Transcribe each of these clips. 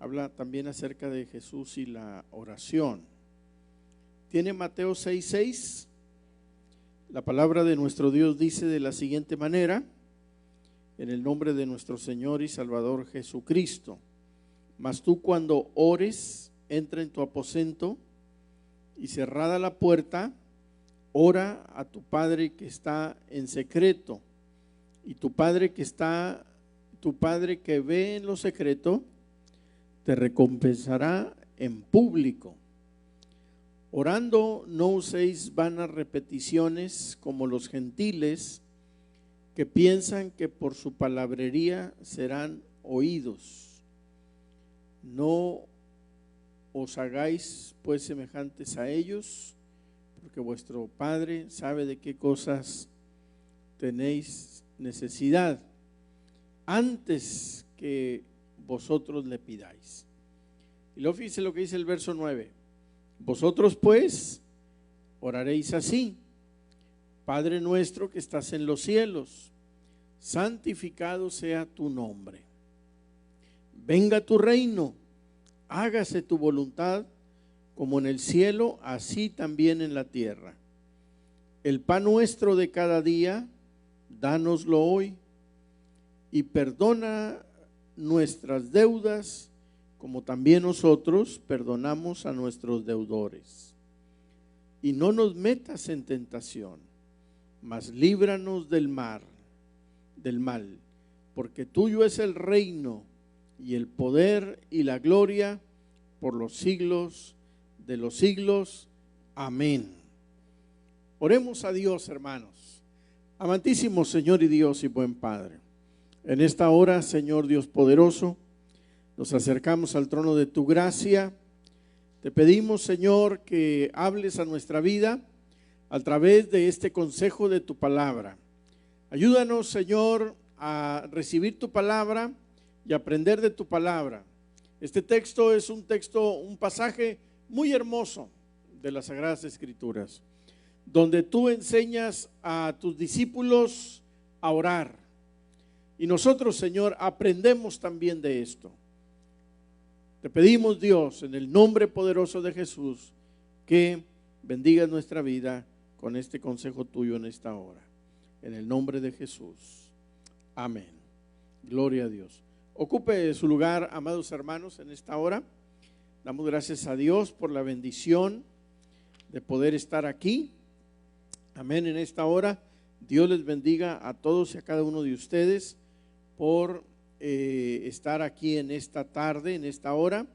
habla también acerca de Jesús y la oración. ¿Tiene Mateo 6:6? La palabra de nuestro Dios dice de la siguiente manera: en el nombre de nuestro Señor y Salvador Jesucristo. Mas tú, cuando ores, entra en tu aposento y cerrada la puerta, ora a tu Padre que está en secreto, y tu Padre que ve en lo secreto te recompensará en público. Orando, no uséis vanas repeticiones como los gentiles, que piensan que por su palabrería serán oídos. No os hagáis pues semejantes a ellos, porque vuestro Padre sabe de qué cosas tenéis necesidad antes que vosotros le pidáis. Y luego fíjense lo que dice el verso 9: vosotros pues oraréis así: Padre nuestro que estás en los cielos, santificado sea tu nombre. Venga tu reino, hágase tu voluntad, como en el cielo, así también en la tierra. El pan nuestro de cada día, dánoslo hoy, y perdona nuestras deudas, como también nosotros perdonamos a nuestros deudores. Y no nos metas en tentación, mas líbranos del mal, porque tuyo es el reino y el poder y la gloria por los siglos de los siglos. Amén. Oremos a Dios, hermanos. Amantísimo Señor y Dios y buen Padre, en esta hora, Señor Dios poderoso, nos acercamos al trono de tu gracia. Te pedimos, Señor, que hables a nuestra vida a través de este consejo de tu palabra. Ayúdanos, Señor, a recibir tu palabra y aprender de tu palabra. Este texto es un pasaje muy hermoso de las Sagradas Escrituras, donde tú enseñas a tus discípulos a orar. Y nosotros, Señor, aprendemos también de esto. Te pedimos, Dios, en el nombre poderoso de Jesús, que bendigas nuestra vida con este consejo tuyo en esta hora. En el nombre de Jesús. Amén. Gloria a Dios. Ocupe su lugar, amados hermanos, en esta hora. Damos gracias a Dios por la bendición de poder estar aquí. Amén. En esta hora, Dios les bendiga a todos y a cada uno de ustedes por estar aquí en esta tarde, en esta hora,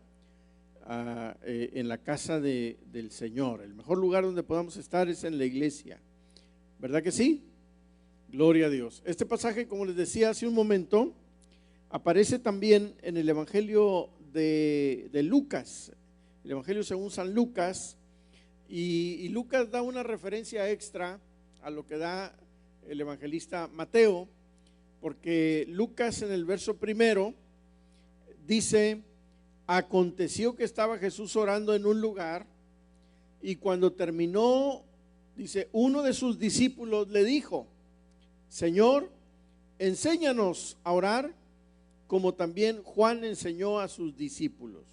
en la casa del Señor. El mejor lugar donde podamos estar es en la iglesia, ¿verdad que sí? Gloria a Dios. Este pasaje, como les decía hace un momento, aparece también en el Evangelio de Lucas, el Evangelio según San Lucas, y Lucas da una referencia extra a lo que da el evangelista Mateo, porque Lucas en el verso primero dice: aconteció que estaba Jesús orando en un lugar, y cuando terminó, dice, uno de sus discípulos le dijo: Señor, enséñanos a orar, como también Juan enseñó a sus discípulos.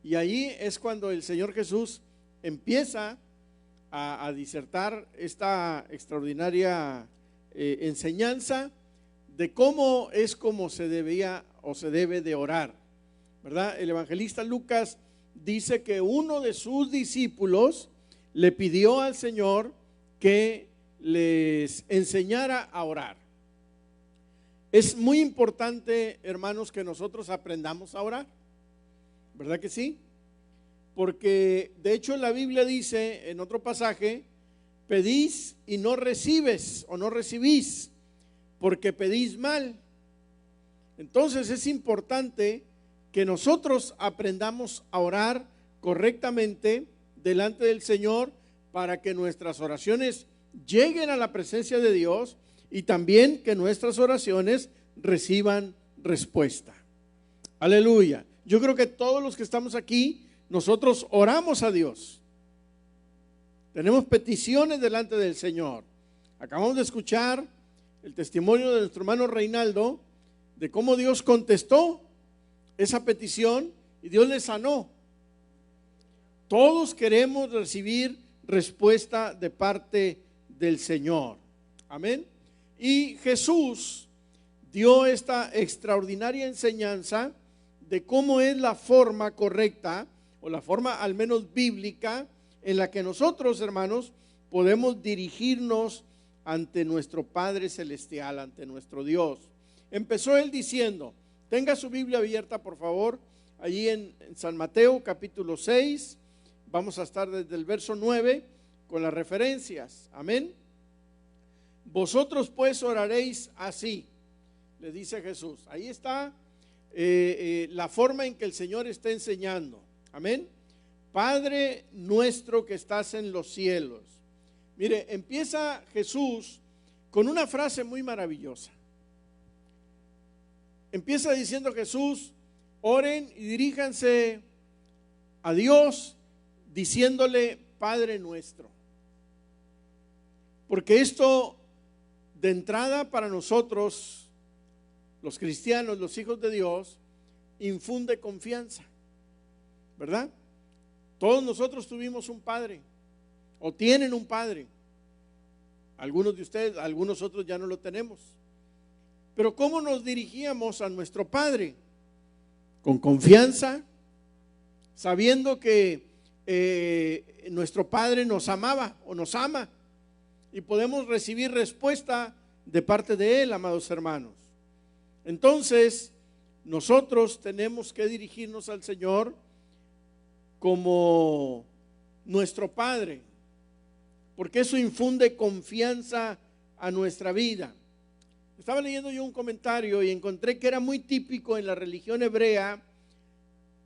Y ahí es cuando el Señor Jesús empieza a disertar esta extraordinaria enseñanza de cómo se debía o se debe de orar, ¿verdad? El evangelista Lucas dice que uno de sus discípulos le pidió al Señor que les enseñara a orar. Es muy importante, hermanos, que nosotros aprendamos a orar, ¿verdad que sí? Porque de hecho la Biblia dice en otro pasaje: pedís y no recibes o no recibís, porque pedís mal. Entonces es importante que nosotros aprendamos a orar correctamente delante del Señor, para que nuestras oraciones lleguen a la presencia de Dios y también que nuestras oraciones reciban respuesta. Aleluya. Yo creo que todos los que estamos aquí, nosotros oramos a Dios. Tenemos peticiones delante del Señor. Acabamos de escuchar el testimonio de nuestro hermano Reinaldo de cómo Dios contestó esa petición y Dios le sanó. Todos queremos recibir respuesta de parte del Señor. Amén. Y Jesús dio esta extraordinaria enseñanza de cómo es la forma correcta, o la forma al menos bíblica, en la que nosotros, hermanos, podemos dirigirnos ante nuestro Padre Celestial, ante nuestro Dios. Empezó él diciendo, tenga su Biblia abierta por favor, allí en San Mateo capítulo 6, vamos a estar desde el verso 9 con las referencias, amén. Vosotros pues oraréis así, le dice Jesús. Ahí está la forma en que el Señor está enseñando, amén. Padre nuestro que estás en los cielos. Mire, empieza Jesús con una frase muy maravillosa. Empieza diciendo Jesús, oren y diríjanse a Dios diciéndole Padre nuestro. Porque esto de entrada para nosotros, los cristianos, los hijos de Dios, infunde confianza, ¿verdad? Todos nosotros tuvimos un padre o tienen un padre. Algunos de ustedes, algunos otros ya no lo tenemos. Pero ¿cómo nos dirigíamos a nuestro padre? Con confianza, sabiendo que nuestro padre nos amaba o nos ama y podemos recibir respuesta de parte de él, amados hermanos. Entonces, nosotros tenemos que dirigirnos al Señor como nuestro Padre, porque eso infunde confianza a nuestra vida. Estaba leyendo yo un comentario y encontré que era muy típico en la religión hebrea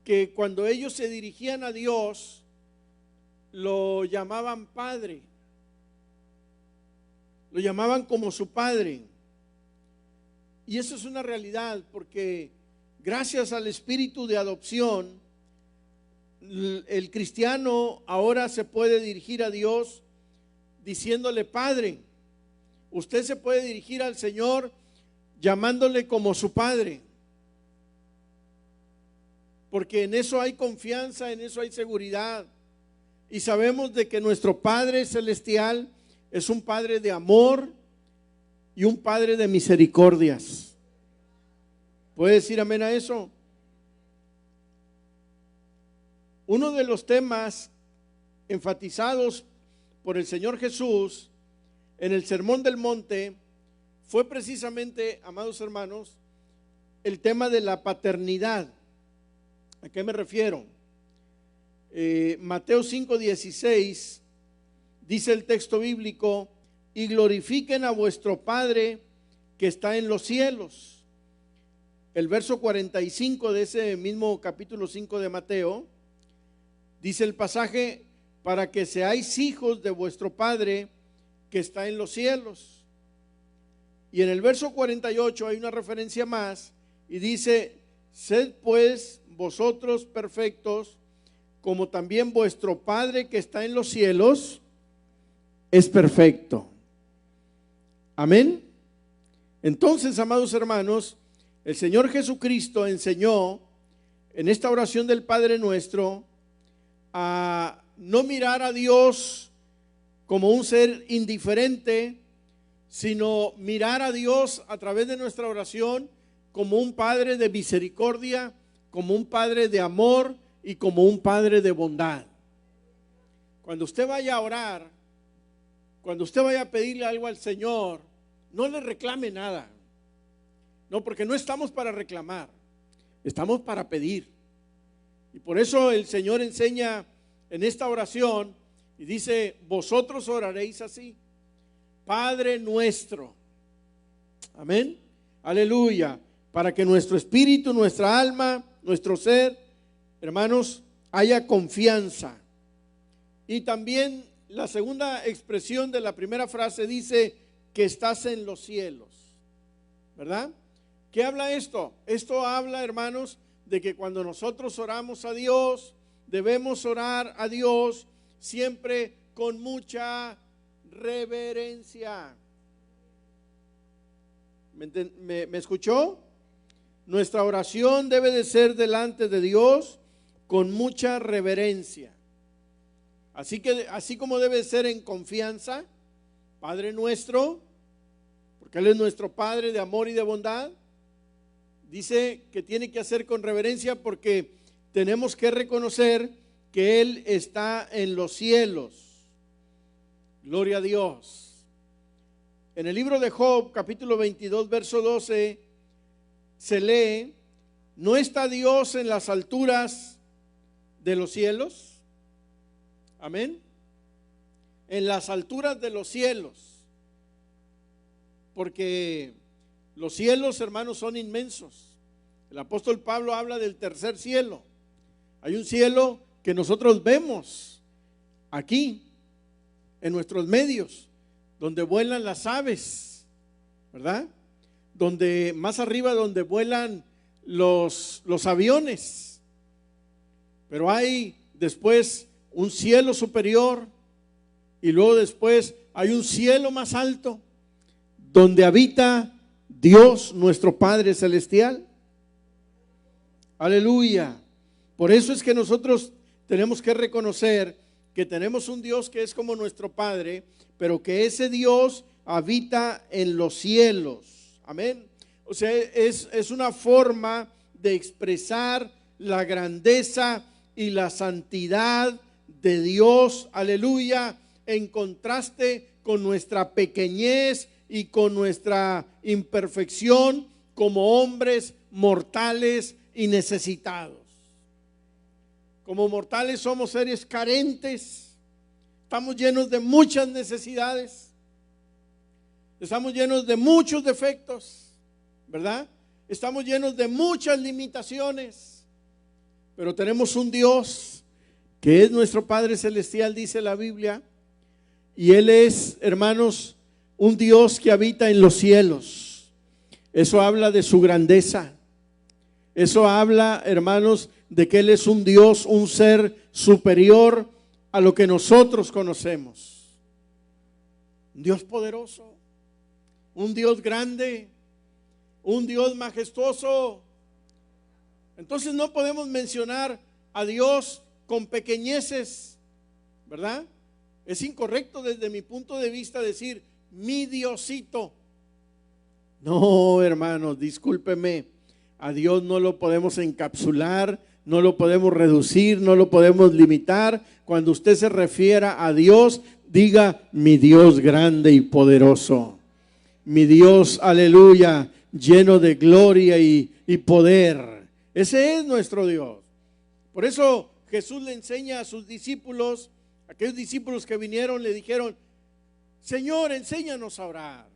que cuando ellos se dirigían a Dios, lo llamaban Padre, lo llamaban como su Padre. Y eso es una realidad, porque gracias al espíritu de adopción, el cristiano ahora se puede dirigir a Dios diciéndole Padre. Usted se puede dirigir al Señor llamándole como su Padre, porque en eso hay confianza, en eso hay seguridad, y sabemos de que nuestro Padre Celestial es un Padre de amor y un Padre de misericordias. ¿Puede decir amén a eso? Uno de los temas enfatizados por el Señor Jesús en el Sermón del Monte fue precisamente, amados hermanos, el tema de la paternidad. ¿A qué me refiero? Mateo 5:16 dice el texto bíblico, y glorifiquen a vuestro Padre que está en los cielos. El verso 45 de ese mismo capítulo 5 de Mateo, dice el pasaje, para que seáis hijos de vuestro Padre que está en los cielos. Y en el verso 48 hay una referencia más y dice, sed pues vosotros perfectos, como también vuestro Padre que está en los cielos es perfecto. Amén. Entonces, amados hermanos, el Señor Jesucristo enseñó en esta oración del Padre Nuestro a no mirar a Dios como un ser indiferente, sino mirar a Dios a través de nuestra oración como un Padre de misericordia, como un Padre de amor y como un Padre de bondad. Cuando usted vaya a orar, cuando usted vaya a pedirle algo al Señor, no le reclame nada. No, porque no estamos para reclamar, estamos para pedir. Y por eso el Señor enseña en esta oración y dice, vosotros oraréis así, Padre nuestro. Amén. Aleluya. Para que nuestro espíritu, nuestra alma, nuestro ser, hermanos, haya confianza. Y también la segunda expresión de la primera frase dice que estás en los cielos, ¿verdad? ¿Qué habla esto? Esto habla, hermanos, de que cuando nosotros oramos a Dios, debemos orar a Dios siempre con mucha reverencia. ¿Me escuchó? Nuestra oración debe de ser delante de Dios con mucha reverencia. Así como debe ser en confianza, Padre nuestro, porque Él es nuestro Padre de amor y de bondad, dice que tiene que hacer con reverencia porque tenemos que reconocer que Él está en los cielos. Gloria a Dios. En el libro de Job, capítulo 22, verso 12, se lee: ¿no está Dios en las alturas de los cielos? Amén. En las alturas de los cielos. Porque los cielos, hermanos, son inmensos. El apóstol Pablo habla del tercer cielo. Hay un cielo que nosotros vemos aquí, en nuestros medios, donde vuelan las aves, ¿verdad? Donde más arriba, donde vuelan los aviones. Pero hay después un cielo superior y luego después hay un cielo más alto donde habita Dios nuestro Padre Celestial. Aleluya. Por eso es que nosotros tenemos que reconocer que tenemos un Dios que es como nuestro Padre, pero que ese Dios habita en los cielos. Amén. O sea, es una forma de expresar la grandeza y la santidad de Dios, aleluya, en contraste con nuestra pequeñez y con nuestra imperfección como hombres mortales y necesitados. Como mortales somos seres carentes, estamos llenos de muchas necesidades, estamos llenos de muchos defectos, ¿verdad? Estamos llenos de muchas limitaciones, pero tenemos un Dios que es nuestro Padre Celestial, dice la Biblia, y Él es, hermanos, un Dios que habita en los cielos. Eso habla de su grandeza. Eso habla, hermanos, de que Él es un Dios, un ser superior a lo que nosotros conocemos. Un Dios poderoso, un Dios grande, un Dios majestuoso. Entonces no podemos mencionar a Dios con pequeñeces, ¿verdad? Es incorrecto desde mi punto de vista decir mi Diosito. No, hermanos, discúlpeme. A Dios no lo podemos encapsular, no lo podemos reducir, no lo podemos limitar. Cuando usted se refiera a Dios, diga mi Dios grande y poderoso. Mi Dios, aleluya, lleno de gloria y poder. Ese es nuestro Dios. Por eso Jesús le enseña a sus discípulos, aquellos discípulos que vinieron, le dijeron: Señor, enséñanos a orar.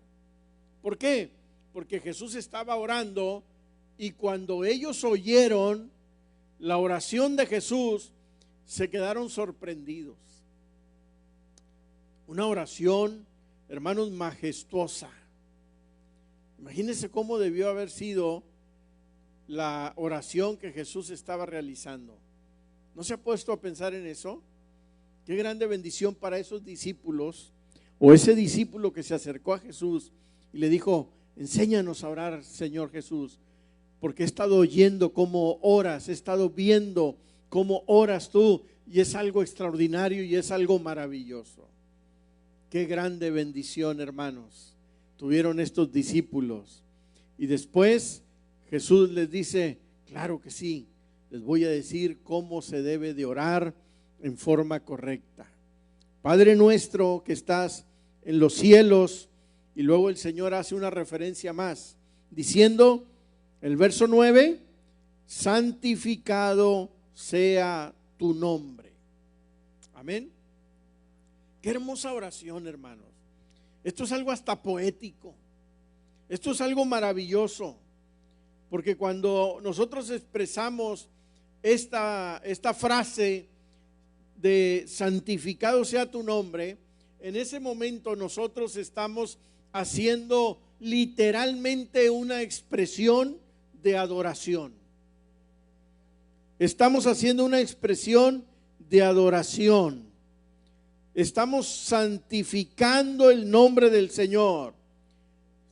¿Por qué? Porque Jesús estaba orando y cuando ellos oyeron la oración de Jesús, se quedaron sorprendidos. Una oración, hermanos, majestuosa. Imagínense cómo debió haber sido la oración que Jesús estaba realizando. ¿No se ha puesto a pensar en eso? Qué grande bendición para esos discípulos, o ese discípulo que se acercó a Jesús y le dijo: enséñanos a orar, Señor Jesús, porque he estado oyendo cómo oras, he estado viendo cómo oras tú, y es algo extraordinario y es algo maravilloso. Qué grande bendición, hermanos, tuvieron estos discípulos. Y después Jesús les dice: claro que sí, les voy a decir cómo se debe de orar en forma correcta. Padre nuestro que estás en los cielos. Y luego el Señor hace una referencia más, diciendo, el verso 9, santificado sea tu nombre. Amén. Qué hermosa oración, hermanos. Esto es algo hasta poético. Esto es algo maravilloso. Porque cuando nosotros expresamos esta frase de santificado sea tu nombre, en ese momento nosotros estamos haciendo literalmente una expresión de adoración. Estamos haciendo una expresión de adoración. Estamos santificando el nombre del Señor.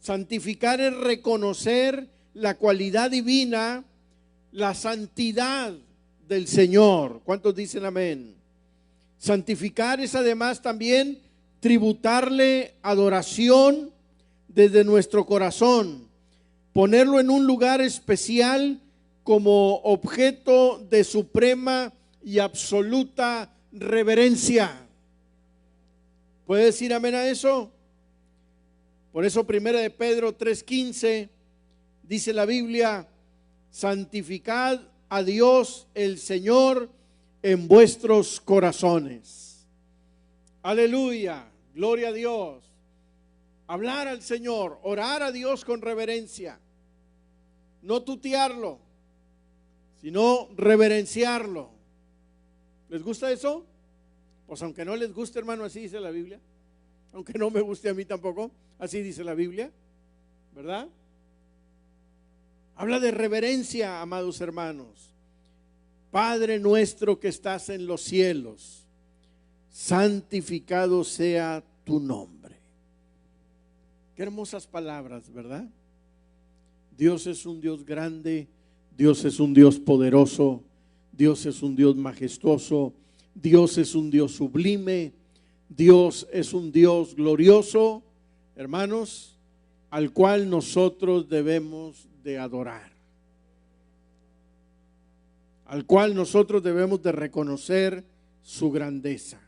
Santificar es reconocer la cualidad divina, la santidad del Señor. ¿Cuántos dicen amén? Santificar es además también tributarle adoración desde nuestro corazón, ponerlo en un lugar especial como objeto de suprema y absoluta reverencia. ¿Puede decir amén a eso? Por eso 1 de Pedro 3:15 dice la Biblia: santificad a Dios el Señor en vuestros corazones. Aleluya, gloria a Dios. Hablar al Señor, orar a Dios con reverencia, no tutearlo, sino reverenciarlo. ¿Les gusta eso? Pues aunque no les guste, hermano, así dice la Biblia. Aunque no me guste a mí tampoco, así dice la Biblia, ¿verdad? Habla de reverencia, amados hermanos. Padre nuestro que estás en los cielos, santificado sea tu nombre. Qué hermosas palabras, ¿verdad? Dios es un Dios grande, Dios es un Dios poderoso, Dios es un Dios majestuoso, Dios es un Dios sublime, Dios es un Dios glorioso, hermanos, al cual nosotros debemos de adorar, al cual nosotros debemos de reconocer su grandeza.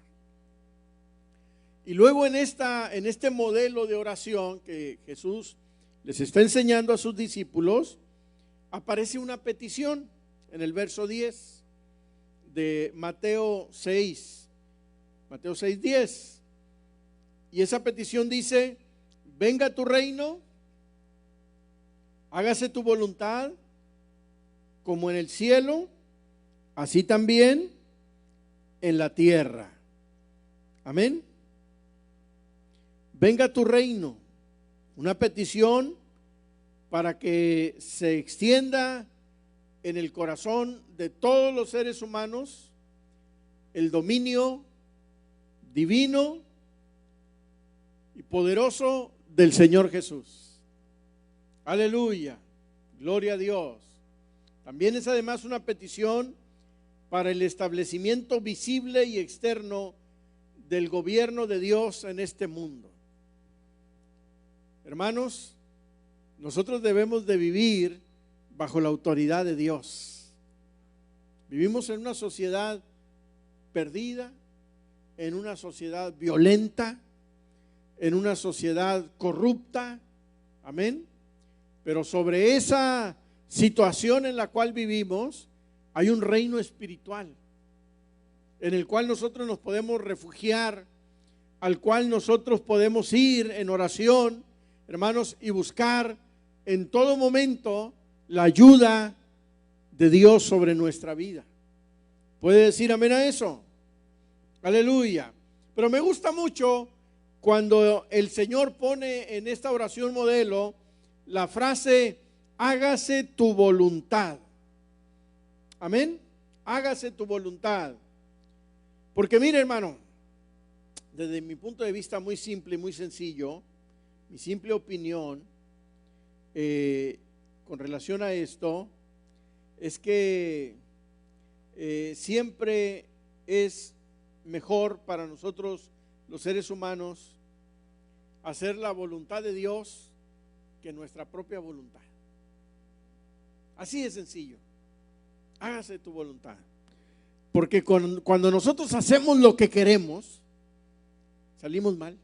Y luego en este modelo de oración que Jesús les está enseñando a sus discípulos, aparece una petición en el verso 10 de Mateo 6:10. Y esa petición dice: venga tu reino, hágase tu voluntad, como en el cielo, así también en la tierra. Amén. Venga tu reino, una petición para que se extienda en el corazón de todos los seres humanos el dominio divino y poderoso del Señor Jesús. Aleluya, gloria a Dios. También es además una petición para el establecimiento visible y externo del gobierno de Dios en este mundo. Hermanos, nosotros debemos de vivir bajo la autoridad de Dios. Vivimos en una sociedad perdida, en una sociedad violenta, en una sociedad corrupta, amén. Pero sobre esa situación en la cual vivimos hay un reino espiritual en el cual nosotros nos podemos refugiar, al cual nosotros podemos ir en oración, hermanos, y buscar en todo momento la ayuda de Dios sobre nuestra vida. ¿Puede decir amén a eso? Aleluya. Pero me gusta mucho cuando el Señor pone en esta oración modelo la frase: hágase tu voluntad. Amén. Hágase tu voluntad. Porque mire, hermano, desde mi punto de vista muy simple y muy sencillo, mi simple opinión con relación a esto es que siempre es mejor para nosotros los seres humanos hacer la voluntad de Dios que nuestra propia voluntad. Así de sencillo. Hágase tu voluntad. Porque cuando nosotros hacemos lo que queremos, salimos mal.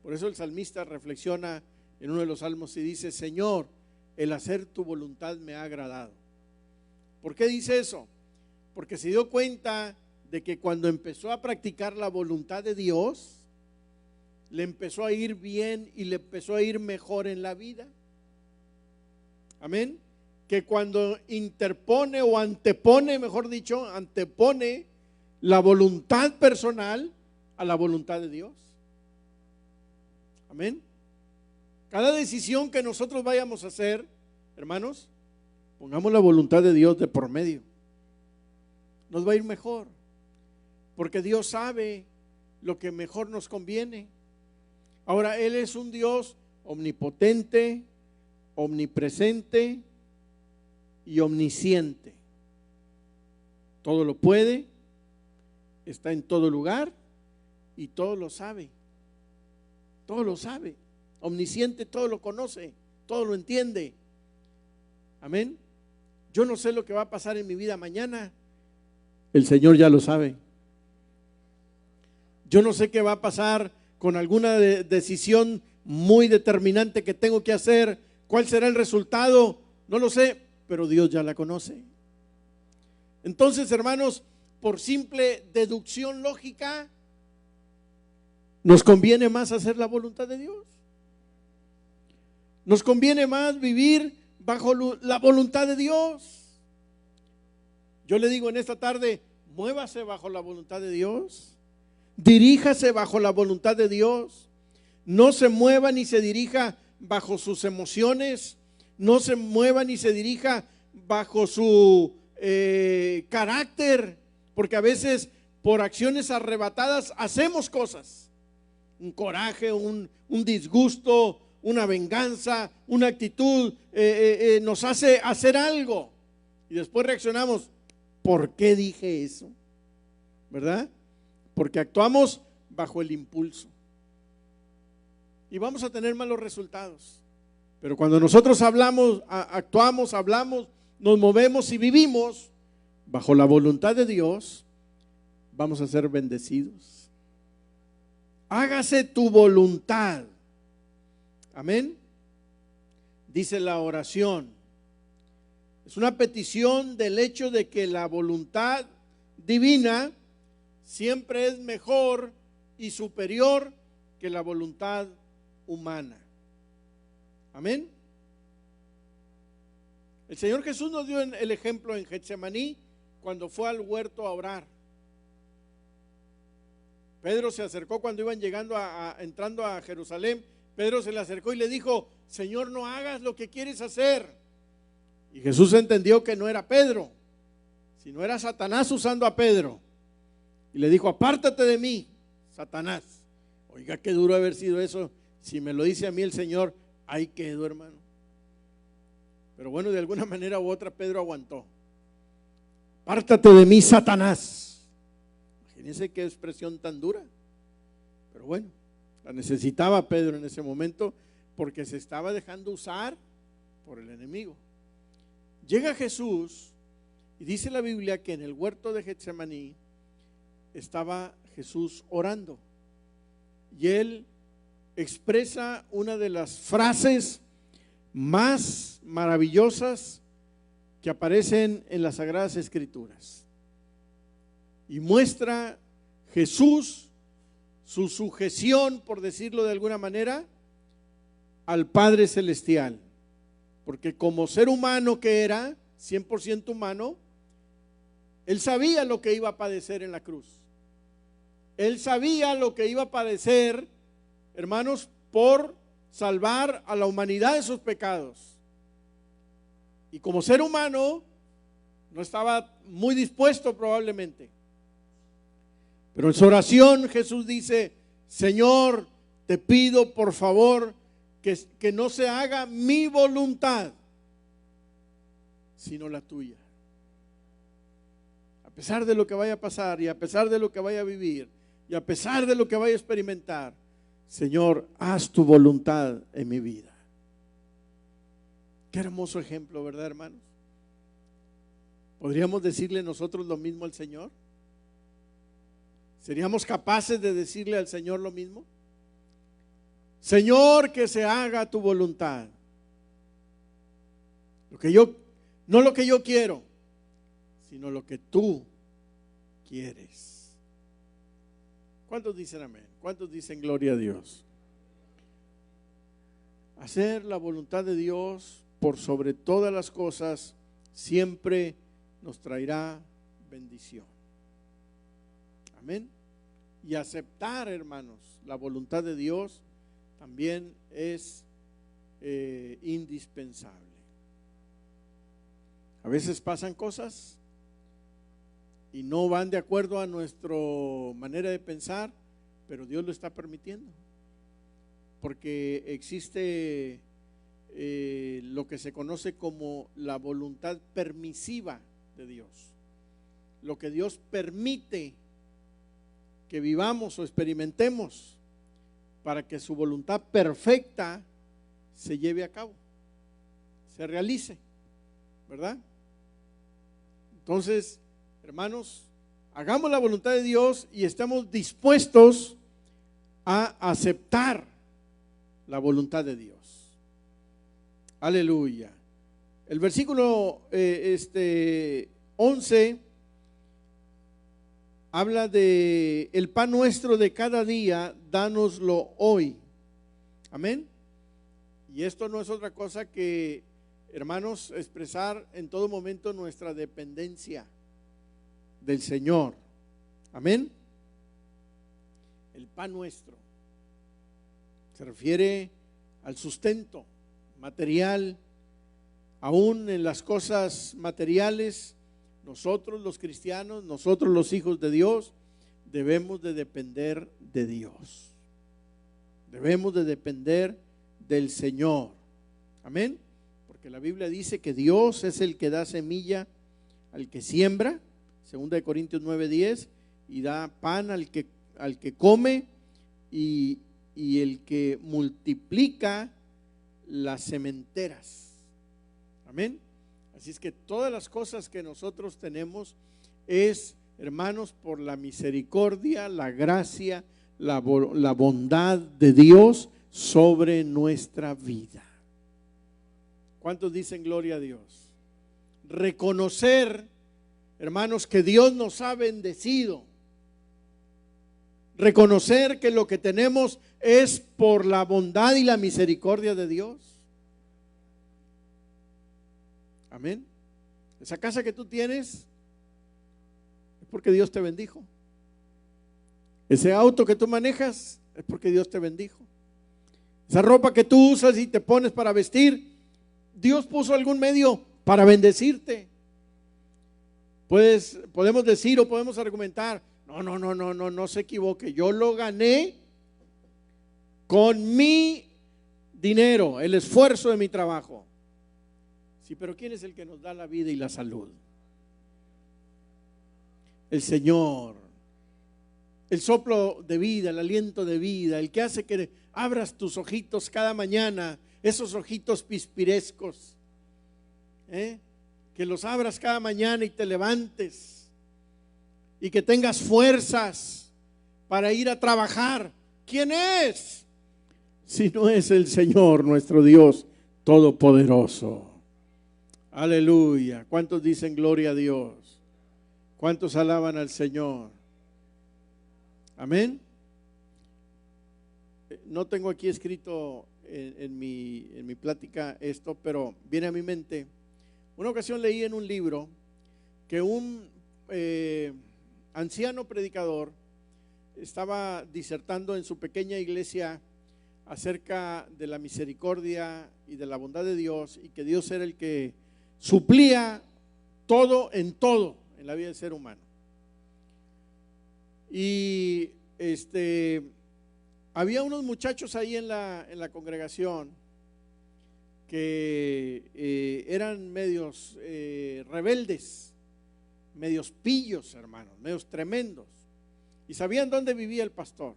Por eso el salmista reflexiona en uno de los salmos y dice: Señor, el hacer tu voluntad me ha agradado. ¿Por qué dice eso? Porque se dio cuenta de que cuando empezó a practicar la voluntad de Dios, le empezó a ir bien y le empezó a ir mejor en la vida. Amén. Que cuando interpone o antepone, mejor dicho, antepone la voluntad personal a la voluntad de Dios. Amén. Cada decisión que nosotros vayamos a hacer, hermanos, pongamos la voluntad de Dios de por medio. Nos va a ir mejor, porque Dios sabe lo que mejor nos conviene. Ahora, Él es un Dios omnipotente, omnipresente y omnisciente. todo lo puede, está en todo lugar y todo lo sabe. Todo lo sabe. Omnisciente, todo lo conoce, todo lo entiende. Amén. Yo no sé lo que va a pasar en mi vida mañana. El Señor ya lo sabe. Yo no sé qué va a pasar con alguna decisión muy determinante que tengo que hacer. ¿Cuál será el resultado? No lo sé, pero Dios ya la conoce. Entonces, hermanos, por simple deducción lógica, nos conviene más hacer la voluntad de Dios. Nos conviene más vivir bajo la voluntad de Dios. Yo le digo en esta tarde, muévase bajo la voluntad de Dios. Diríjase bajo la voluntad de Dios. No se mueva ni se dirija bajo sus emociones. No se mueva ni se dirija bajo su carácter. Porque a veces por acciones arrebatadas hacemos cosas. Un coraje, un disgusto, una venganza, una actitud nos hace hacer algo. Y después reaccionamos, ¿por qué dije eso? ¿Verdad? Porque actuamos bajo el impulso. Y vamos a tener malos resultados. Pero cuando nosotros hablamos, actuamos, hablamos, nos movemos y vivimos bajo la voluntad de Dios, vamos a ser bendecidos. Hágase tu voluntad. Amén. Dice la oración. Es una petición del hecho de que la voluntad divina siempre es mejor y superior que la voluntad humana. Amén. El Señor Jesús nos dio el ejemplo en Getsemaní cuando fue al huerto a orar. Pedro se acercó cuando iban entrando a Jerusalén. Pedro se le acercó y le dijo, Señor, no hagas lo que quieres hacer. Y Jesús entendió que no era Pedro, sino era Satanás usando a Pedro. Y le dijo, apártate de mí, Satanás. Oiga, qué duro haber sido eso. Si me lo dice a mí el Señor, ahí quedó, hermano. Pero bueno, de alguna manera u otra Pedro aguantó. Apártate de mí, Satanás. Imagínense qué expresión tan dura. Pero bueno, la necesitaba Pedro en ese momento porque se estaba dejando usar por el enemigo. Llega Jesús y dice la Biblia que en el huerto de Getsemaní estaba Jesús orando. Y él expresa una de las frases más maravillosas que aparecen en las Sagradas Escrituras. Y muestra Jesús su sujeción, por decirlo de alguna manera, al Padre Celestial. Porque como ser humano que era, 100% humano, él sabía lo que iba a padecer en la cruz. Él sabía lo que iba a padecer, hermanos, por salvar a la humanidad de sus pecados. Y como ser humano, no estaba muy dispuesto probablemente. Pero en su oración Jesús dice, Señor, te pido por favor que no se haga mi voluntad, sino la tuya. A pesar de lo que vaya a pasar y a pesar de lo que vaya a vivir y a pesar de lo que vaya a experimentar, Señor, haz tu voluntad en mi vida. Qué hermoso ejemplo, ¿verdad, hermanos? ¿Podríamos decirle nosotros lo mismo al Señor? ¿Seríamos capaces de decirle al Señor lo mismo? Señor, que se haga tu voluntad. No lo que yo quiero, sino lo que tú quieres. ¿Cuántos dicen amén? ¿Cuántos dicen gloria a Dios? Hacer la voluntad de Dios por sobre todas las cosas siempre nos traerá bendición. Amén. Y aceptar, hermanos, la voluntad de Dios también es indispensable. A veces pasan cosas y no van de acuerdo a nuestra manera de pensar, pero Dios lo está permitiendo. Porque existe lo que se conoce como la voluntad permisiva de Dios. lo que Dios permite que vivamos o experimentemos para que su voluntad perfecta se lleve a cabo, se realice, ¿verdad? Entonces, hermanos, hagamos la voluntad de Dios y estemos dispuestos a aceptar la voluntad de Dios. Aleluya. El versículo 11 habla de el pan nuestro de cada día, dánoslo hoy. Amén. Y esto no es otra cosa que, hermanos, expresar en todo momento nuestra dependencia del Señor. Amén. El pan nuestro se refiere al sustento material. Aún en las cosas materiales, nosotros los cristianos, nosotros los hijos de Dios, debemos de depender de Dios. Debemos de depender del Señor. Amén. Porque la Biblia dice que Dios es el que da semilla al que siembra, 2 Corintios 9:10, y da pan al que come, y el que multiplica las sementeras. Amén. Así es que todas las cosas que nosotros tenemos es, hermanos, por la misericordia, la gracia, la bondad de Dios sobre nuestra vida. ¿Cuántos dicen gloria a Dios? Reconocer, hermanos, que Dios nos ha bendecido. Reconocer que lo que tenemos es por la bondad y la misericordia de Dios. Amén. Esa casa que tú tienes es porque Dios te bendijo. Ese auto que tú manejas es porque Dios te bendijo. Esa ropa que tú usas y te pones para vestir, Dios puso algún medio para bendecirte. Podemos decir o podemos argumentar, no se equivoque, yo lo gané con mi dinero, el esfuerzo de mi trabajo. Sí, pero ¿quién es el que nos da la vida y la salud? El Señor. El soplo de vida, el aliento de vida, el que hace que abras tus ojitos cada mañana, esos ojitos pispirescos, que los abras cada mañana y te levantes y que tengas fuerzas para ir a trabajar. ¿Quién es? Si no es el Señor nuestro Dios Todopoderoso. Aleluya. ¿Cuántos dicen gloria a Dios? ¿Cuántos alaban al Señor? Amén. No tengo aquí escrito en mi plática esto, pero viene a mi mente. Una ocasión leí en un libro que un anciano predicador estaba disertando en su pequeña iglesia acerca de la misericordia y de la bondad de Dios, y que Dios era el que suplía todo en la vida del ser humano. Y había unos muchachos ahí en la congregación que eran medios rebeldes, medios pillos, hermanos, medios tremendos, y sabían dónde vivía el pastor,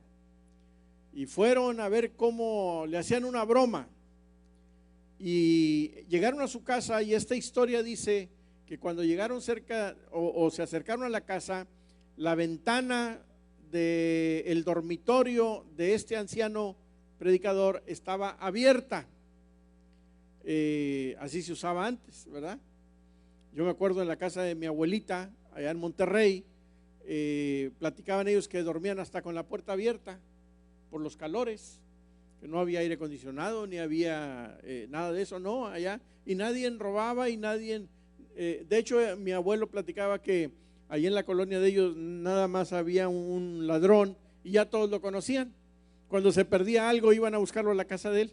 y fueron a ver cómo le hacían una broma, y llegaron a su casa. Y esta historia dice que cuando llegaron cerca o se acercaron a la casa, la ventana del dormitorio de este anciano predicador estaba abierta. Así se usaba antes, ¿verdad? Yo me acuerdo en la casa de mi abuelita allá en Monterrey, platicaban ellos que dormían hasta con la puerta abierta por los calores, que no había aire acondicionado ni había nada de eso, no, allá, y nadie robaba y nadie, de hecho mi abuelo platicaba que allí en la colonia de ellos nada más había un ladrón y ya todos lo conocían. Cuando se perdía algo iban a buscarlo a la casa de él.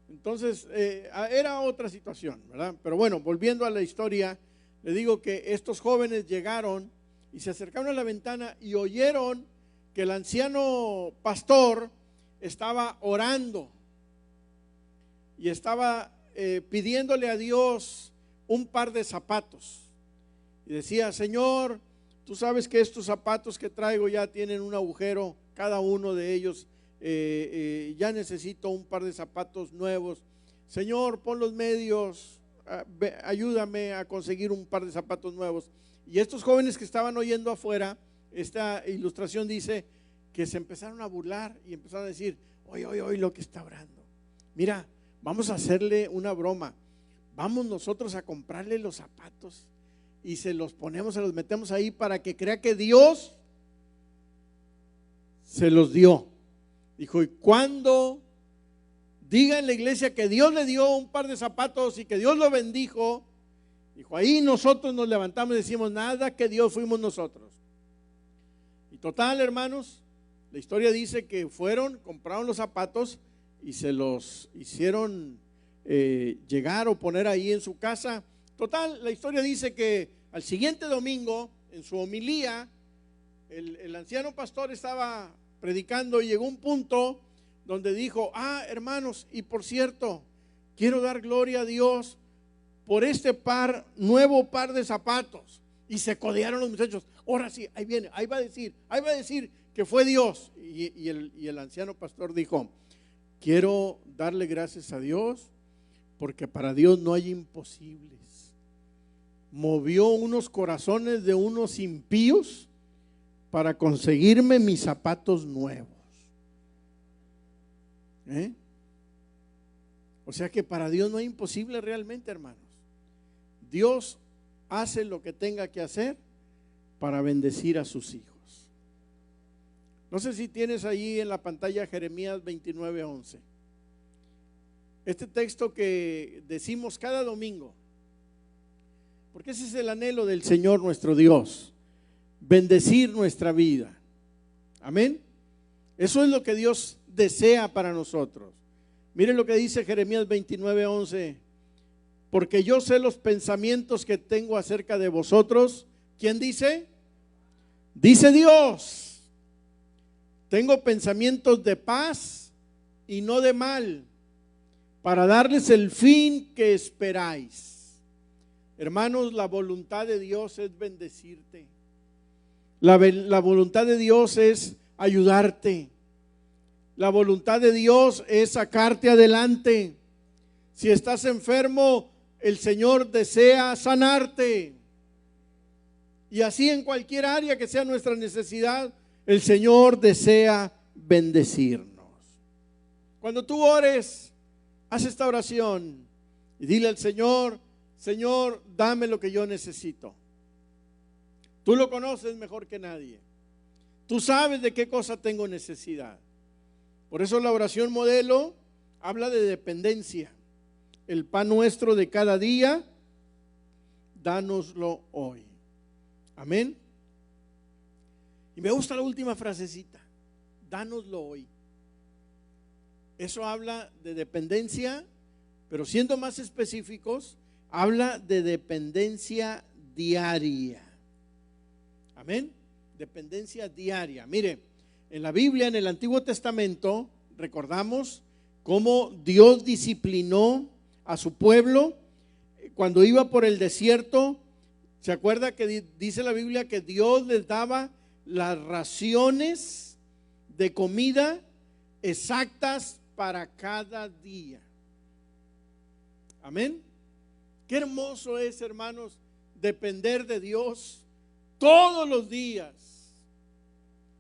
Entonces era otra situación, ¿verdad? Pero bueno, volviendo a la historia, le digo que estos jóvenes llegaron y se acercaron a la ventana y oyeron que el anciano pastor estaba orando y estaba pidiéndole a Dios un par de zapatos. y decía: Señor, tú sabes que estos zapatos que traigo ya tienen un agujero, cada uno de ellos, ya necesito un par de zapatos nuevos. Señor, pon los medios, ayúdame a conseguir un par de zapatos nuevos. Y estos jóvenes que estaban oyendo afuera, esta ilustración dice que se empezaron a burlar y empezaron a decir: oye lo que está orando. Mira, vamos a hacerle una broma. Vamos nosotros a comprarle los zapatos y se los ponemos, se los metemos ahí para que crea que Dios se los dio. Dijo: y cuando diga en la iglesia que Dios le dio un par de zapatos y que Dios lo bendijo, dijo, ahí nosotros nos levantamos y decimos: nada que Dios, fuimos nosotros. Y total, hermanos, la historia dice que fueron, compraron los zapatos y se los hicieron llegar o poner ahí en su casa. Total, la historia dice que al siguiente domingo, en su homilía, el anciano pastor estaba predicando y llegó un punto donde dijo: hermanos, y por cierto, quiero dar gloria a Dios por este nuevo par de zapatos. Y se codearon los muchachos. Ahora sí, ahí viene, ahí va a decir que fue Dios. Y el anciano pastor dijo: quiero darle gracias a Dios porque para Dios no hay imposibles. Movió unos corazones de unos impíos para conseguirme mis zapatos nuevos. O sea que para Dios no hay imposible realmente, hermanos. Dios hace lo que tenga que hacer para bendecir a sus hijos. No sé si tienes ahí en la pantalla Jeremías 29:11. Este texto que decimos cada domingo, porque ese es el anhelo del Señor nuestro Dios, bendecir nuestra vida. Amén. Eso es lo que Dios desea para nosotros. Miren lo que dice Jeremías 29:11. Porque yo sé los pensamientos que tengo acerca de vosotros. ¿Quién dice? Dice Dios: tengo pensamientos de paz y no de mal, para darles el fin que esperáis. Hermanos, la voluntad de Dios es bendecirte. La voluntad de Dios es ayudarte. La voluntad de Dios es sacarte adelante. Si estás enfermo, el Señor desea sanarte. Y así en cualquier área que sea nuestra necesidad, el Señor desea bendecirnos. Cuando tú ores, haz esta oración y dile al Señor: Señor, dame lo que yo necesito. Tú lo conoces mejor que nadie. Tú sabes de qué cosa tengo necesidad. Por eso la oración modelo habla de dependencia. El pan nuestro de cada día, dánoslo hoy. Amén. Y me gusta la última frasecita: dánoslo hoy. Eso habla de dependencia, pero siendo más específicos, habla de dependencia diaria. Amén. Dependencia diaria. Mire, en la Biblia, en el Antiguo Testamento, recordamos cómo Dios disciplinó a su pueblo cuando iba por el desierto. ¿Se acuerda que dice la Biblia que Dios les daba las raciones de comida exactas para cada día? Amén. Qué hermoso es, hermanos, depender de Dios todos los días.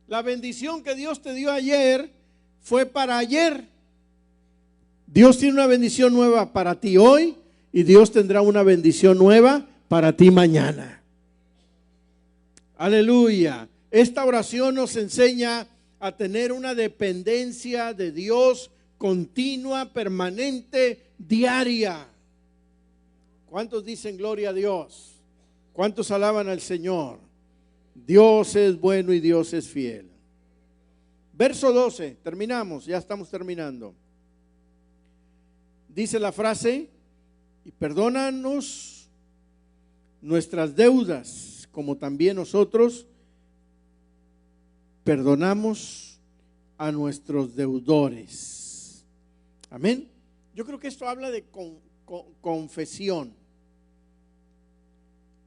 La bendición que Dios te dio ayer fue para ayer. Dios tiene una bendición nueva para ti hoy y Dios tendrá una bendición nueva para ti mañana. Aleluya. Esta oración nos enseña a tener una dependencia de Dios continua, permanente, diaria. ¿Cuántos dicen gloria a Dios? ¿Cuántos alaban al Señor? Dios es bueno y Dios es fiel. Verso 12, terminamos, ya estamos terminando. Dice la frase: y perdónanos nuestras deudas, como también nosotros perdonamos a nuestros deudores. Amén. Yo creo que esto habla de confesión.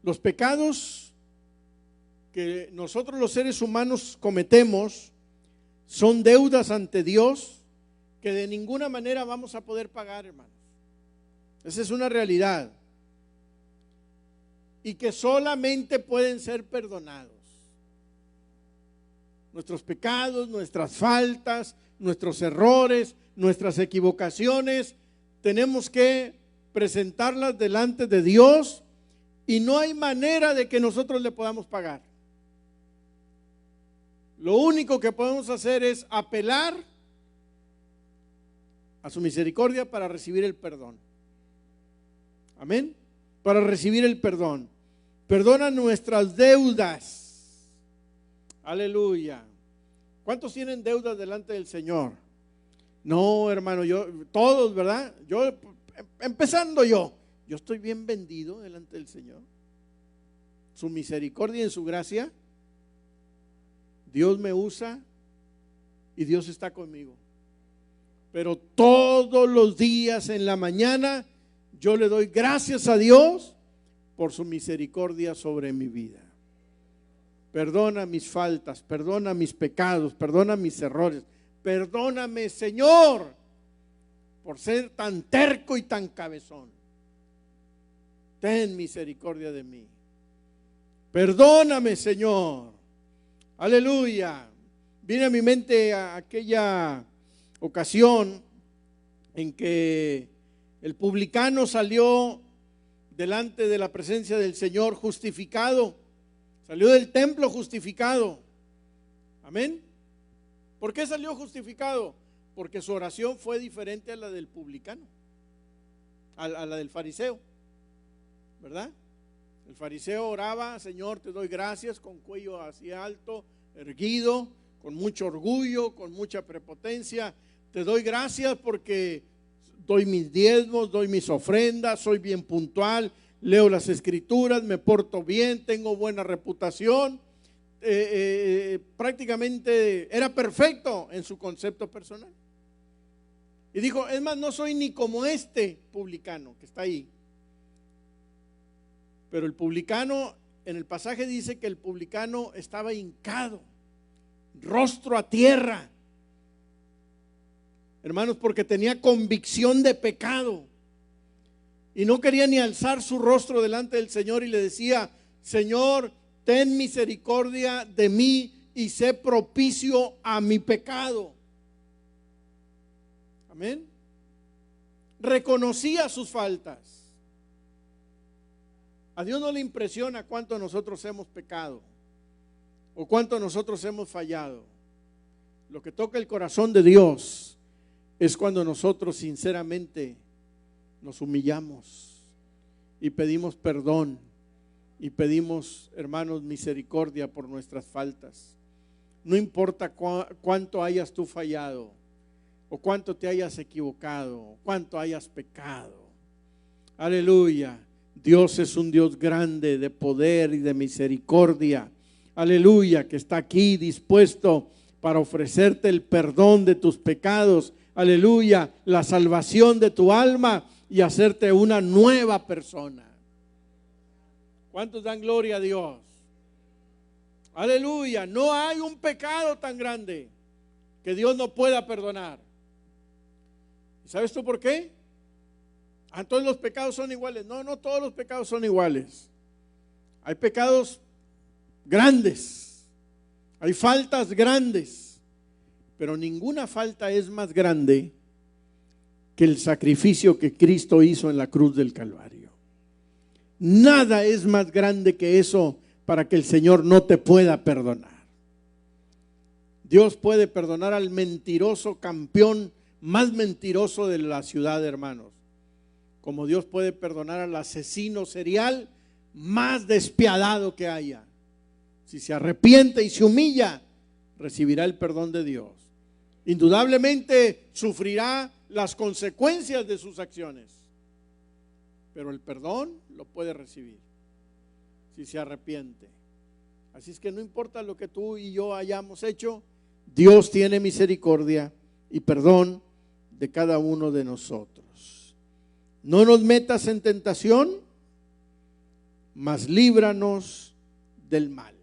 Los pecados que nosotros los seres humanos cometemos son deudas ante Dios que de ninguna manera vamos a poder pagar, hermanos. Esa es una realidad. Y que solamente pueden ser perdonados. Nuestros pecados, nuestras faltas, nuestros errores, nuestras equivocaciones, tenemos que presentarlas delante de Dios y no hay manera de que nosotros le podamos pagar. Lo único que podemos hacer es apelar a su misericordia para recibir el perdón. Amén. Para recibir el perdón. Perdona nuestras deudas. Aleluya. ¿Cuántos tienen deudas delante del Señor? No, hermano, todos, ¿verdad? Empezando yo estoy bien vendido delante del Señor. Su misericordia y en su gracia, Dios me usa y Dios está conmigo. Pero todos los días en la mañana yo le doy gracias a Dios por su misericordia sobre mi vida. Perdona mis faltas, perdona mis pecados, perdona mis errores. Perdóname, Señor, por ser tan terco y tan cabezón. Ten misericordia de mí. Perdóname, Señor. Aleluya. Viene a mi mente aquella ocasión en que el publicano salió delante de la presencia del Señor justificado. Salió del templo justificado. Amén. ¿Por qué salió justificado? Porque su oración fue diferente a la del publicano, a la del fariseo, ¿verdad? El fariseo oraba: Señor, te doy gracias, con cuello hacia alto, erguido, con mucho orgullo, con mucha prepotencia. Te doy gracias porque doy mis diezmos, doy mis ofrendas, soy bien puntual, leo las escrituras, me porto bien, tengo buena reputación. Prácticamente era perfecto en su concepto personal. Y dijo: es más, no soy ni como este publicano que está ahí. Pero el publicano, en el pasaje dice que el publicano estaba hincado, rostro a tierra, hermanos, porque tenía convicción de pecado y no quería ni alzar su rostro delante del Señor, y le decía: Señor, ten misericordia de mí y sé propicio a mi pecado. Amén. Reconocía sus faltas. A Dios no le impresiona cuánto nosotros hemos pecado o cuánto nosotros hemos fallado. Lo que toca el corazón de Dios es cuando nosotros sinceramente nos humillamos y pedimos perdón y pedimos, hermanos, misericordia por nuestras faltas. No importa cuánto hayas tú fallado o cuánto te hayas equivocado o cuánto hayas pecado. Aleluya. Dios es un Dios grande de poder y de misericordia. Aleluya, que está aquí dispuesto para ofrecerte el perdón de tus pecados. Aleluya, la salvación de tu alma y hacerte una nueva persona. ¿Cuántos dan gloria a Dios? Aleluya, no hay un pecado tan grande que Dios no pueda perdonar. ¿Sabes tú por qué? Todos los pecados son iguales. No, no todos los pecados son iguales. Hay pecados grandes, hay faltas grandes, pero ninguna falta es más grande que el sacrificio que Cristo hizo en la cruz del Calvario. Nada es más grande que eso para que el Señor no te pueda perdonar. Dios puede perdonar al mentiroso campeón más mentiroso de la ciudad, hermanos, como Dios puede perdonar al asesino serial más despiadado que haya. Si se arrepiente y se humilla, recibirá el perdón de Dios. Indudablemente sufrirá las consecuencias de sus acciones, pero el perdón lo puede recibir si se arrepiente. Así es que no importa lo que tú y yo hayamos hecho, Dios tiene misericordia y perdón de cada uno de nosotros. No nos metas en tentación, mas líbranos del mal.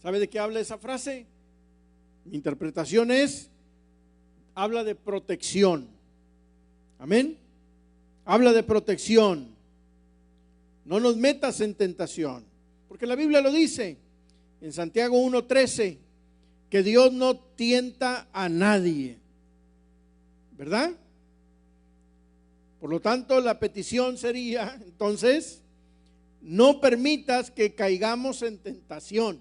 ¿Sabe de qué habla esa frase? Mi interpretación es, habla de protección. Amén. Habla de protección. No nos metas en tentación, porque la Biblia lo dice en Santiago 1:13, que Dios no tienta a nadie, ¿verdad? Por lo tanto, la petición sería, entonces, no permitas que caigamos en tentación.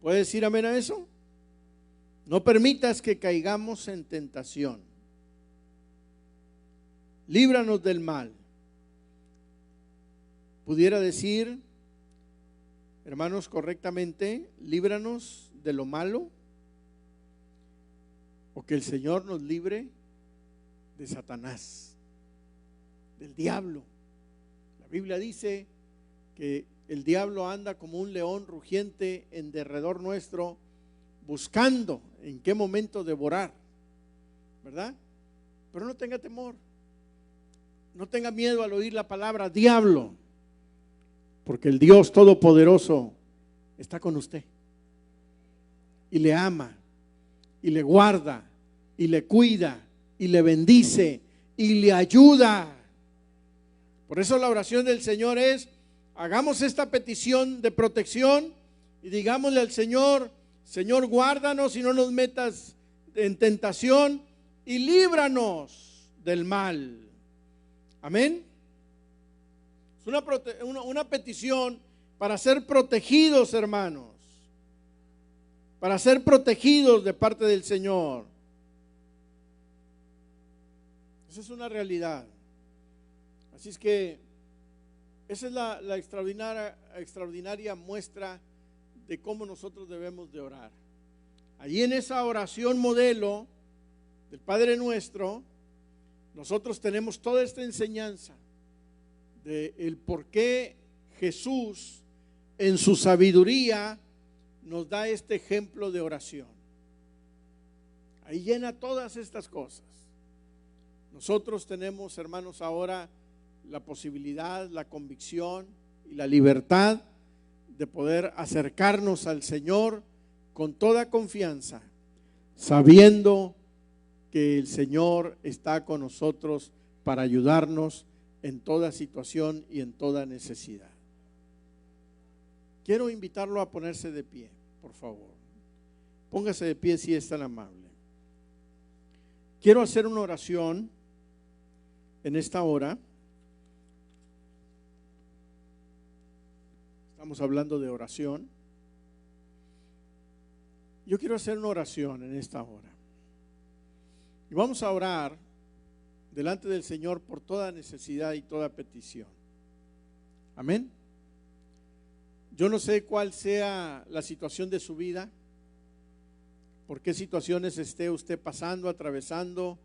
¿Puedes decir amén a eso? No permitas que caigamos en tentación. Líbranos del mal. Pudiera decir, hermanos, correctamente, líbranos de lo malo, o que el Señor nos libre de Satanás, del diablo. La Biblia dice que el diablo anda como un león rugiente en derredor nuestro, buscando en qué momento devorar, ¿verdad? Pero no tenga temor, no tenga miedo al oír la palabra diablo, porque el Dios Todopoderoso está con usted y le ama y le guarda y le cuida y le bendice y le ayuda. Por eso la oración del Señor es: hagamos esta petición de protección y digámosle al Señor: Señor, guárdanos y no nos metas en tentación y líbranos del mal. Amén. Es una petición para ser protegidos, hermanos, para ser protegidos de parte del Señor. Esa es una realidad. Así es que esa es la extraordinaria muestra de cómo nosotros debemos de orar. Allí en esa oración modelo del Padre Nuestro, nosotros tenemos toda esta enseñanza de el por qué Jesús en su sabiduría nos da este ejemplo de oración. Ahí llena todas estas cosas. Nosotros tenemos, hermanos, ahora la posibilidad, la convicción y la libertad de poder acercarnos al Señor con toda confianza, sabiendo que el Señor está con nosotros para ayudarnos en toda situación y en toda necesidad. Quiero invitarlo a ponerse de pie, por favor. Póngase de pie si es tan amable. Quiero hacer una oración en esta hora. Estamos hablando de oración. Yo quiero hacer una oración en esta hora. Y vamos a orar delante del Señor por toda necesidad y toda petición. Amén. Yo no sé cuál sea la situación de su vida, por qué situaciones esté usted pasando, atravesando,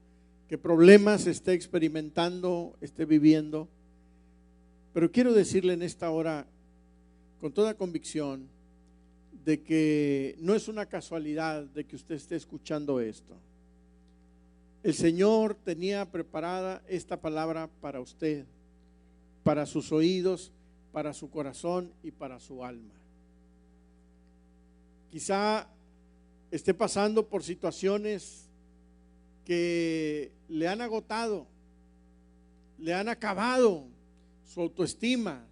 qué problemas esté experimentando, esté viviendo. Pero quiero decirle en esta hora con toda convicción de que no es una casualidad de que usted esté escuchando esto. El Señor tenía preparada esta palabra para usted, para sus oídos, para su corazón y para su alma. Quizá esté pasando por situaciones que le han agotado, le han acabado su autoestima.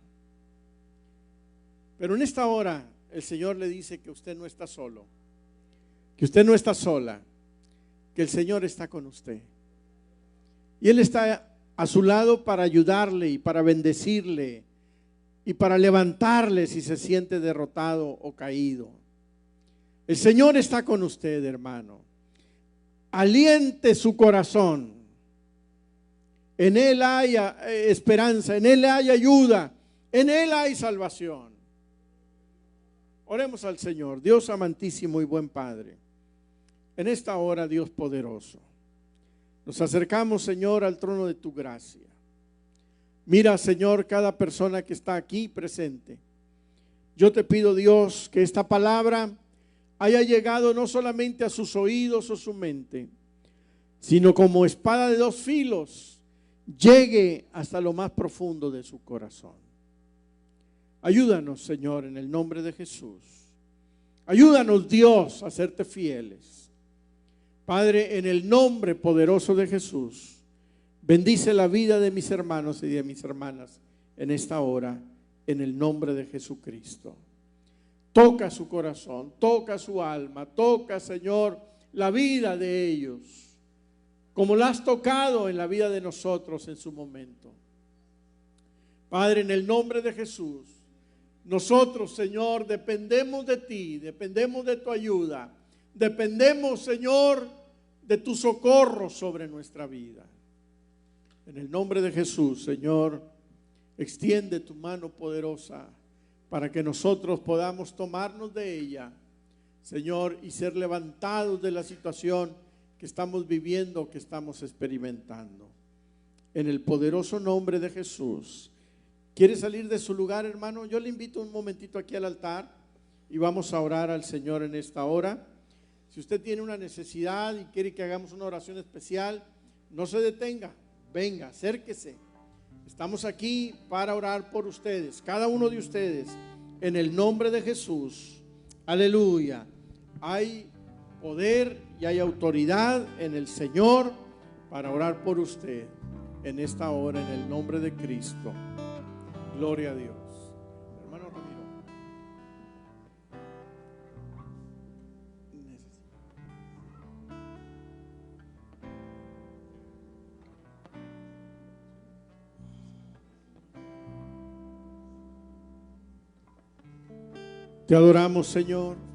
Pero en esta hora el Señor le dice que usted no está solo, que usted no está sola, que el Señor está con usted. Y Él está a su lado para ayudarle y para bendecirle y para levantarle si se siente derrotado o caído. El Señor está con usted, hermano. Aliente su corazón. En Él hay esperanza, en Él hay ayuda, en Él hay salvación. Oremos al Señor. Dios amantísimo y buen Padre, en esta hora, Dios poderoso, nos acercamos, Señor, al trono de tu gracia. Mira, Señor, cada persona que está aquí presente. Yo te pido, Dios, que esta palabra haya llegado no solamente a sus oídos o su mente, sino como espada de dos filos, llegue hasta lo más profundo de su corazón. Ayúdanos, Señor, en el nombre de Jesús. Ayúdanos, Dios, a serte fieles. Padre, en el nombre poderoso de Jesús, bendice la vida de mis hermanos y de mis hermanas en esta hora, en el nombre de Jesucristo. Toca su corazón, toca su alma, toca, Señor, la vida de ellos, como la has tocado en la vida de nosotros en su momento. Padre, en el nombre de Jesús, nosotros, Señor, dependemos de ti, dependemos de tu ayuda, dependemos, Señor, de tu socorro sobre nuestra vida. En el nombre de Jesús, Señor, extiende tu mano poderosa para que nosotros podamos tomarnos de ella, Señor, y ser levantados de la situación que estamos viviendo, que estamos experimentando. En el poderoso nombre de Jesús. ¿Quiere salir de su lugar, hermano? Yo le invito un momentito aquí al altar y vamos a orar al Señor en esta hora. Si usted tiene una necesidad y quiere que hagamos una oración especial, no se detenga, venga, acérquese. Estamos aquí para orar por ustedes, cada uno de ustedes, en el nombre de Jesús. Aleluya. Hay poder y hay autoridad en el Señor para orar por usted en esta hora, en el nombre de Cristo. Gloria a Dios. Hermano Ramiro. Te adoramos, Señor.